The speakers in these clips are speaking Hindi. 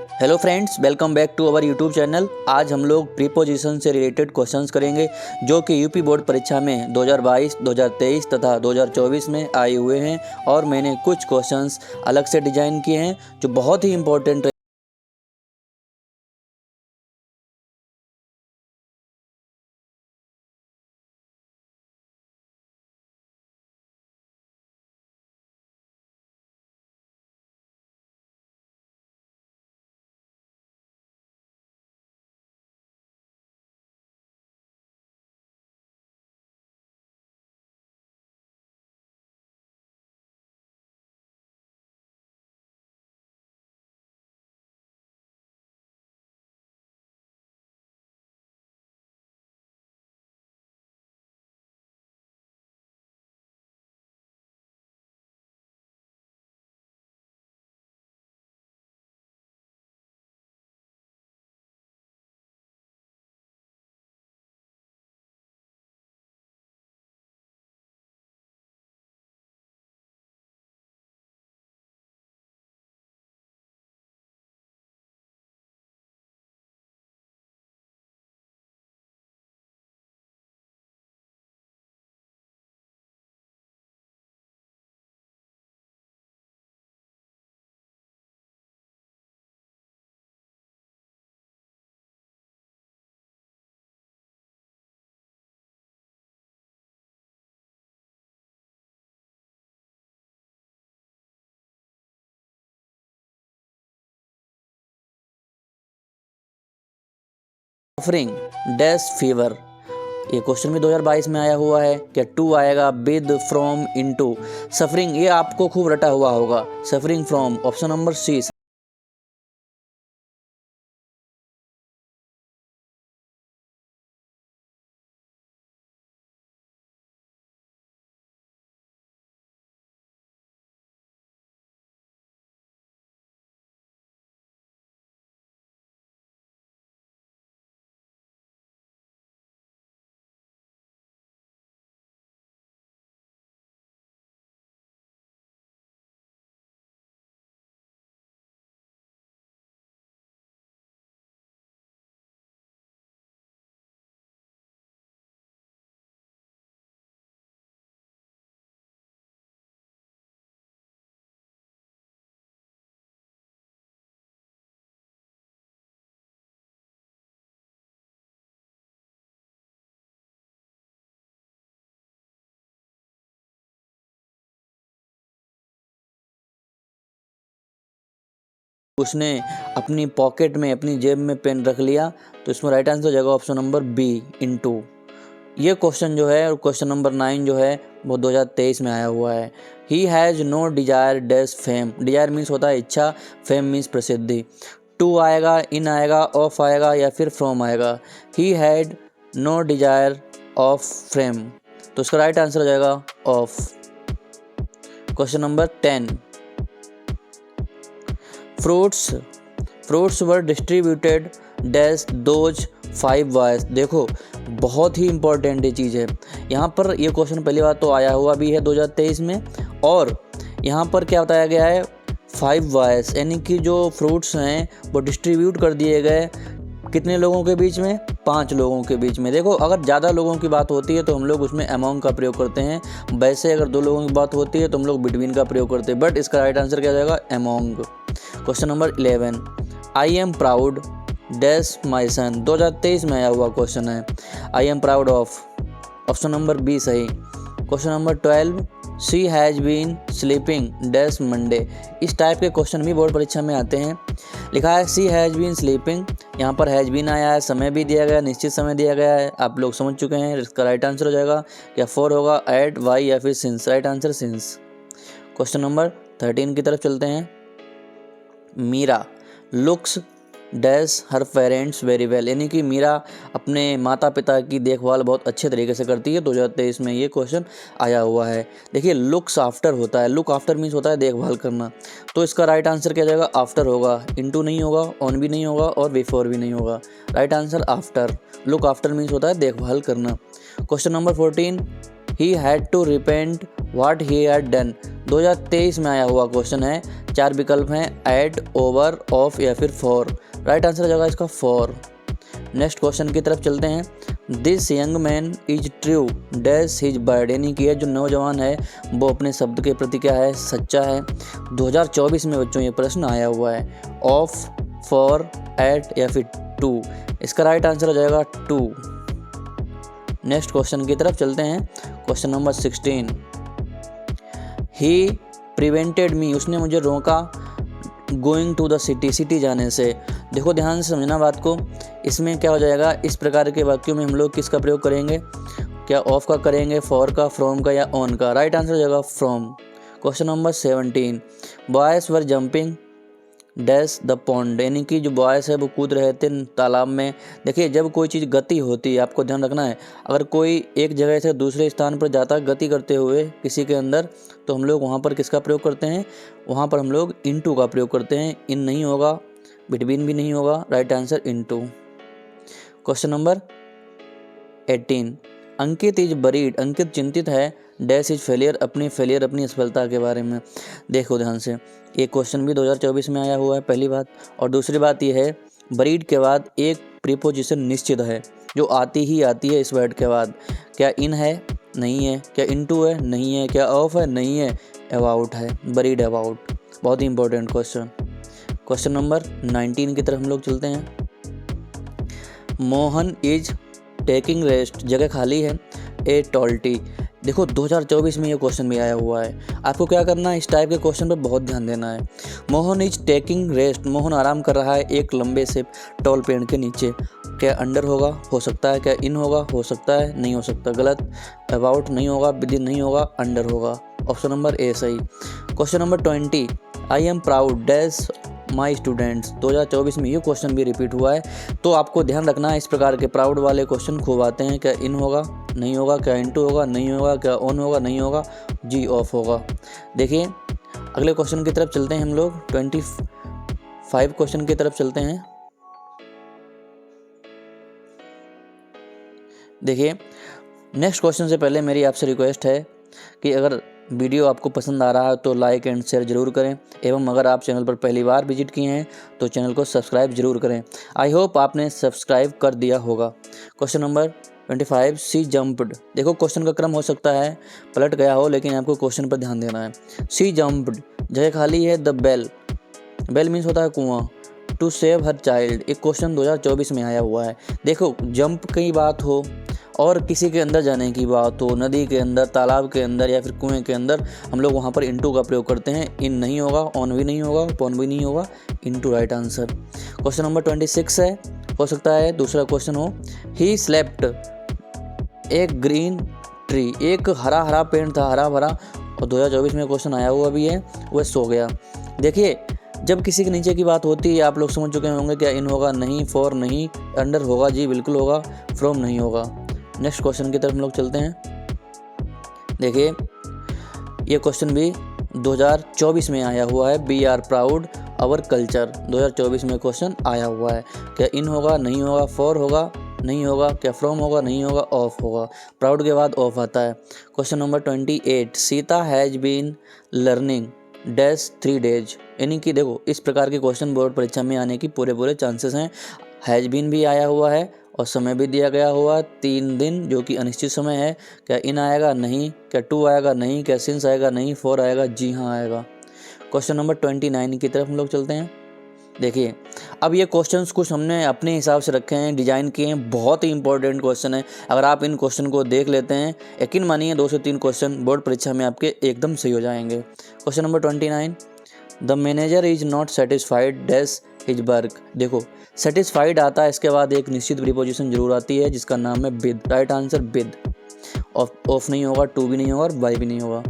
Hello friends, welcome back to our YouTube channel. आज हम लोग प्रीपोजिशन से रिलेटेड क्वेश्चंस करेंगे जो कि यूपी बोर्ड परीक्षा में 2022, 2023 तथा 2024 में आए हुए हैं और मैंने कुछ क्वेश्चंस अलग से डिजाइन किए हैं जो बहुत ही इंपॉर्टेंट है। सफरिंग डैश फीवर, ये क्वेश्चन भी 2022 में आया हुआ है। क्या टू आएगा, विद, फ्रॉम, इनटू। सफरिंग ये आपको खूब रटा हुआ होगा। Suffering from, option number C. उसने अपनी पॉकेट में, अपनी जेब में पेन रख लिया, तो इसमें राइट आंसर हो जाएगा ऑप्शन नंबर बी, इनटू। ये क्वेश्चन जो है, और क्वेश्चन नंबर 9 जो है वो 2023 में आया हुआ है। He has no desire dash fame. Desire means होता है इच्छा, फेम मीन्स प्रसिद्धि। टू आएगा, इन आएगा, ऑफ आएगा या फिर फ्रॉम आएगा। He had no desire of fame, तो इसका राइट आंसर हो जाएगा of. Question number 10, fruits fruits were distributed dash those 5 boys. देखो, बहुत ही इंपॉर्टेंट ये चीज़ है। यहाँ पर ये क्वेश्चन पहली बार तो आया हुआ भी है 2023 में, और यहाँ पर क्या बताया गया है, 5 बॉयज, यानी कि जो फ्रूट्स हैं वो डिस्ट्रीब्यूट कर दिए गए कितने लोगों के बीच में, 5 लोगों के बीच में। देखो, अगर ज़्यादा लोगों की बात होती है तो हम लोग उसमें अमॉन्ग का प्रयोग करते हैं, वैसे अगर 2 लोगों की बात होती है तो हम लोग बिटवीन का प्रयोग करते हैं, बट इसका राइट आंसर क्या हो जाएगा, among. Question number 11, I am proud dash my son. 2023 में आया हुआ क्वेश्चन है। I am proud of, option number B सही। Question number 12, she has been sleeping dash Monday. इस टाइप के क्वेश्चन भी बोर्ड परीक्षा में आते हैं। लिखा है शी हैज़ बीन स्लीपिंग, यहाँ पर हैज़ बीन आया है, समय भी दिया गया, निश्चित समय दिया गया है, आप लोग समझ चुके हैं। इसका राइट आंसर हो जाएगा क्या 4 होगा, एट, वाई या फिर since. Right answer since. Question number 13 की तरफ चलते हैं। Meera looks dash her parents very well, यानी कि मीरा अपने माता पिता की देखभाल बहुत अच्छे तरीके से करती है। 2023 में ये क्वेश्चन आया हुआ है। देखिए, लुक्स आफ्टर होता है, लुक आफ्टर मीन्स होता है देखभाल करना, तो इसका राइट आंसर क्या जाएगा, आफ्टर होगा। इनटू नहीं होगा, ऑन भी नहीं होगा और बिफोर भी नहीं होगा। Right answer after. Look after means होता है देखभाल करना। Question number 14, he had to repent what he had done. 2023 में आया हुआ क्वेश्चन है। 4 विकल्प हैं, एट, ओवर, ऑफ या फिर फॉर। राइट आंसर हो जाएगा इसका फॉर। नेक्स्ट क्वेश्चन की तरफ चलते हैं। This young man is true dash his bird, यानी कि यह जो नौजवान है वो अपने शब्द के प्रति क्या है, सच्चा है। 2024 में बच्चों ये प्रश्न आया हुआ है, ऑफ, फॉर, एट या फिर टू। इसका राइट आंसर हो जाएगा टू। नेक्स्ट क्वेश्चन की तरफ चलते हैं। Question number 16। He prevented me, उसने मुझे रोका going to the city, city जाने से। देखो ध्यान से समझना बात को, इसमें क्या हो जाएगा, इस प्रकार के वाक्यों में हम लोग किसका प्रयोग करेंगे, क्या ऑफ का करेंगे, फॉर का, फ्रॉम का या ऑन का। राइट आंसर हो जाएगा from. Question number 17। Boys were jumping dash the pond, यानी कि जो बॉयज है वो कूद रहे थे तालाब में। देखिए जब कोई चीज़ गति होती है, आपको ध्यान रखना है, अगर कोई एक जगह से दूसरे स्थान पर जाता है गति करते हुए किसी के अंदर, तो हम लोग वहाँ पर किसका प्रयोग करते हैं, वहाँ पर हम लोग इनटू का प्रयोग करते हैं। इन नहीं होगा, बिटवीन भी नहीं होगा, right answer into. Question number 18। Ankit is buried, Ankit चिंतित है डैश इज फेलियर, अपनी असफलता के बारे में। देखो ध्यान से, ये क्वेश्चन भी 2024 में आया हुआ है, पहली बात। और दूसरी बात ये है, बरीड के बाद एक प्रीपोजिशन निश्चित है जो आती ही आती है इस वर्ड के बाद। क्या इन है, नहीं है, क्या इनटू है, नहीं है, क्या ऑफ है, नहीं है, अबाउट है, बरीड अबाउट। बहुत ही इंपॉर्टेंट क्वेश्चन। क्वेश्चन नंबर 19 की तरफ हम लोग चलते हैं। मोहन इज टेकिंग रेस्ट, जगह खाली है, ए टॉल्टी। देखो 2024 में ये क्वेश्चन भी आया हुआ है, आपको क्या करना है, इस टाइप के क्वेश्चन पर बहुत ध्यान देना है। Mohan is taking rest, Mohan आराम कर रहा है एक लंबे से टॉल पेड़ के नीचे। क्या अंडर होगा, हो सकता है, क्या इन होगा, हो सकता है, नहीं हो सकता, गलत। अबाउट नहीं होगा, विदिन नहीं होगा, अंडर होगा। ऑप्शन नंबर ए सही। Question number 20। I am proud dash my students, 2024 में ये क्वेश्चन भी रिपीट हुआ है, तो आपको ध्यान रखना है इस प्रकार के प्राउड वाले क्वेश्चन खूब आते हैं। क्या इन होगा, नहीं होगा, क्या इनटू होगा, नहीं होगा, क्या ऑन होगा, नहीं होगा, जी ऑफ होगा। देखिए अगले क्वेश्चन की तरफ चलते हैं हम लोग, 25 क्वेश्चन की तरफ चलते हैं। देखिए नेक्स्ट क्वेश्चन से पहले मेरी आपसे रिक्वेस्ट है कि अगर वीडियो आपको पसंद आ रहा है तो लाइक एंड शेयर जरूर करें, एवं अगर आप चैनल पर पहली बार विजिट किए हैं तो चैनल को सब्सक्राइब जरूर करें। आई होप आपने सब्सक्राइब कर दिया होगा। Question number 25। सी जंप्ड, देखो क्वेश्चन का क्रम हो सकता है पलट गया हो, लेकिन आपको क्वेश्चन पर ध्यान देना है। सी जंप्ड, जगह खाली है, द बेल, बेल मीन्स होता है कुआं, टू सेव हर चाइल्ड। एक क्वेश्चन 2024 में आया हुआ है। देखो जंप की बात हो और किसी के अंदर जाने की बात हो, नदी के अंदर, तालाब के अंदर या फिर कुएं के अंदर, हम लोग वहाँ पर इनटू का प्रयोग करते हैं। इन नहीं होगा, ऑन भी नहीं होगा, पॉन भी नहीं होगा, into right answer. Question number 26 है, हो सकता है दूसरा क्वेश्चन हो। ही स्लेप्ट एक ग्रीन ट्री, एक हरा हरा पेड़ था, हरा भरा, और 2024 में क्वेश्चन आया हुआ भी है, वह सो गया। देखिए जब किसी के नीचे की बात होती है, आप लोग समझ चुके होंगे, क्या इन होगा, नहीं, फॉर नहीं, अंडर होगा, जी बिल्कुल होगा, फ्रॉम नहीं होगा। नेक्स्ट क्वेश्चन की तरफ हम लोग चलते हैं। देखिए ये क्वेश्चन भी 2024 में आया हुआ है। Be are proud our culture, 2024 में क्वेश्चन आया हुआ है। क्या इन होगा, नहीं होगा, फॉर होगा, नहीं होगा, क्या फ्रॉम होगा, नहीं होगा, ऑफ होगा। प्राउड के बाद ऑफ आता है। Question number 28। Sita has been learning dash 3 days, यानी कि देखो इस प्रकार के क्वेश्चन बोर्ड परीक्षा में आने की पूरे चांसेस हैं। हैज बीन भी आया हुआ है और समय भी दिया गया हुआ 3 दिन, जो कि अनिश्चित समय है। क्या इन आएगा, नहीं, क्या टू आएगा, नहीं, क्या सिंस आएगा, नहीं, फॉर आएगा, जी हाँ आएगा। क्वेश्चन नंबर 29 की तरफ हम लोग चलते हैं। देखिए अब ये क्वेश्चंस कुछ हमने अपने हिसाब से रखे हैं, डिजाइन किए हैं, बहुत ही इंपॉर्टेंट क्वेश्चन है। अगर आप इन क्वेश्चन को देख लेते हैं, यकीन मानिए 2 से 3 क्वेश्चन बोर्ड परीक्षा में आपके एकदम सही हो जाएंगे। Question number 29। The manager is not satisfied dash his work, देखो सेटिस्फाइड आता है, इसके बाद एक निश्चित प्रीपोजिशन जरूर आती है जिसका नाम है with. Right answer with. Of नहीं होगा, टू भी नहीं होगा और बाय भी नहीं होगा।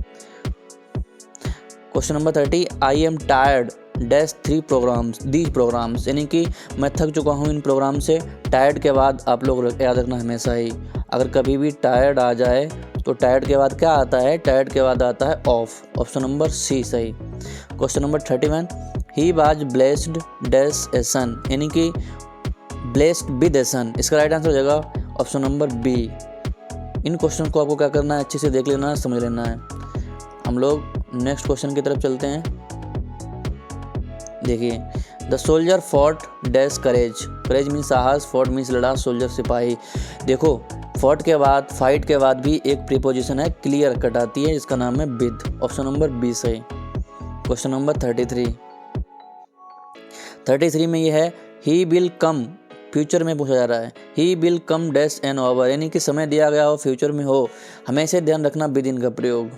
Question number 30। I am tired dash 3 programmes these programmes, यानी कि मैं थक चुका हूँ इन प्रोग्राम से। टायर्ड के बाद आप लोग याद रखना हमेशा ही, अगर कभी भी टायर्ड आ जाए तो टायर्ड के बाद क्या आता है, टायर्ड के बाद आता है ऑफ। ऑप्शन नंबर सी सही। Question number 31। He was blessed dash a son, यानी कि ब्लेस्ड विद ए सन, इसका राइट आंसर हो जाएगा ऑप्शन नंबर बी। इन क्वेश्चन को आपको क्या करना है, अच्छे से देख लेना है, समझ लेना है। हम लोग नेक्स्ट क्वेश्चन की तरफ चलते हैं। देखिए, the soldier fought dash courage, courage mean साहस, फॉट मीन्स लड़ा, सोल्जर सिपाही। देखो फॉट के बाद, फाइट के बाद भी एक प्रीपोजिशन है क्लियर कट आती है, जिसका नाम है विद। ऑप्शन नंबर बी सही। क्वेश्चन नंबर 33 में ये है ही विल कम, फ्यूचर में पूछा जा रहा है। He will come dash an over, यानी कि समय दिया गया हो, फ्यूचर में हो, हमेशा ध्यान रखना विद इन का प्रयोग।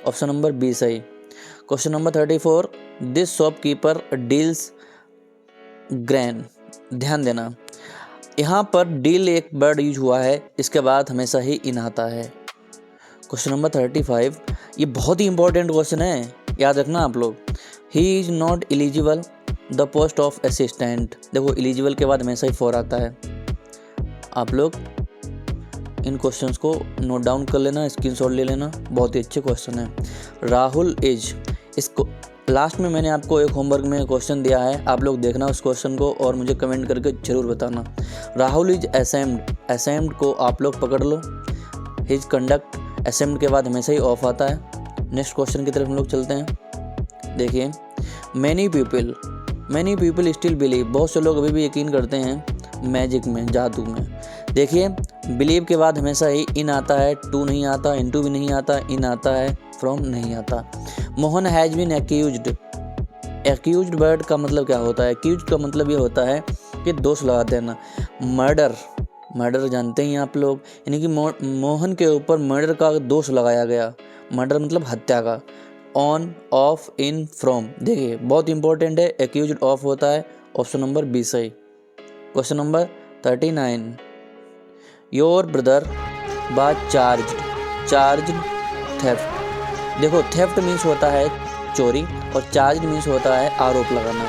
ऑप्शन नंबर बी सही। Question number 34, this shopkeeper deals gran, ध्यान देना यहाँ पर डील एक वर्ड यूज हुआ है, इसके बाद हमेशा ही इन आता है। क्वेश्चन नंबर 35, ये बहुत ही इंपॉर्टेंट क्वेश्चन है, याद रखना आप लोग। He is not eligible the post of assistant, देखो एलिजिबल के बाद हमेशा ही फॉर आता है। आप लोग इन क्वेश्चंस को नोट डाउन कर लेना, स्क्रीनशॉट ले लेना, बहुत ही अच्छे क्वेश्चन है। राहुल इज, इसको लास्ट में मैंने आपको एक होमवर्क में क्वेश्चन दिया है, आप लोग देखना उस क्वेश्चन को और मुझे कमेंट करके जरूर बताना। राहुल इज असेम्ड, असेम्ड को आप लोग पकड़ लो, हिज कंडक्ट, असेम्ड के बाद हमेशा ही ऑफ आता है। नेक्स्ट क्वेश्चन की तरफ हम लोग चलते हैं। देखिए, मैनी पीपल स्टिल बिलीव, बहुत से लोग अभी भी यकीन करते हैं मैजिक में, जादू में। देखिए बिलीव के बाद हमेशा ही इन आता है, टू नहीं आता, इनटू भी नहीं आता, इन आता है, फ्रॉम नहीं आता। Mohan has been accused, accused word का मतलब क्या होता है? एक्यूज्ड का मतलब ये होता है कि दोष लगा देना। मर्डर, मर्डर जानते हैं आप लोग, यानी कि मोहन के ऊपर मर्डर का दोष लगाया गया। मर्डर मतलब हत्या का। ऑन, ऑफ, इन, फ्रॉम, देखिए बहुत इंपॉर्टेंट है, एक्यूज्ड ऑफ होता है। ऑप्शन नंबर बी सही। Question number 39, your brother was charged theft. देखो थेफ्ट मीन्स होता है चोरी और चार्ज मीन्स होता है आरोप लगाना,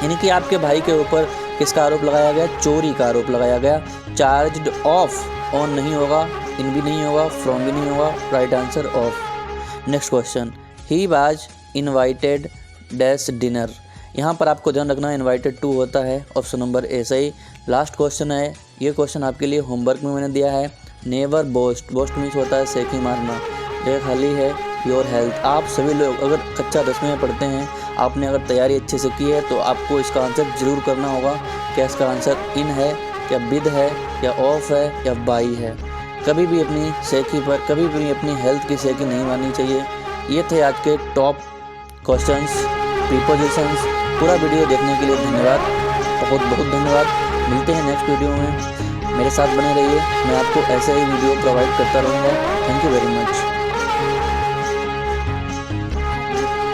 यानी कि आपके भाई के ऊपर किसका आरोप लगाया गया? चोरी का आरोप लगाया गया। चार्ज्ड ऑफ, ऑन नहीं होगा, इन भी नहीं होगा, फ्रॉम भी नहीं होगा, right answer of. Next question, he was invited dash dinner, यहाँ पर आपको ध्यान रखना इनवाइटेड टू होता है। ऑप्शन नंबर ए सही। लास्ट क्वेश्चन है, ये क्वेश्चन आपके लिए होमवर्क में मैंने दिया है। नेवर बोस्ट, बोस्ट मीन्स होता है सेकी मारना। जगह खाली है योर हेल्थ। आप सभी लोग अगर कक्षा 10वीं में पढ़ते हैं, आपने अगर तैयारी अच्छे से की है तो आपको इसका आंसर जरूर करना होगा। क्या इसका आंसर इन है, या विद है, या ऑफ है, या बाई है। कभी भी अपनी सेकी पर, कभी भी अपनी हेल्थ की सेकी नहीं मारनी चाहिए। ये थे आज के टॉप क्वेश्चंस, प्रीपोजिशंस। पूरा वीडियो देखने के लिए धन्यवाद, बहुत बहुत धन्यवाद। मिलते हैं नेक्स्ट वीडियो में, मेरे साथ बने रहिए, मैं आपको ऐसे ही वीडियो प्रोवाइड करता रहूँगा। Thank you very much.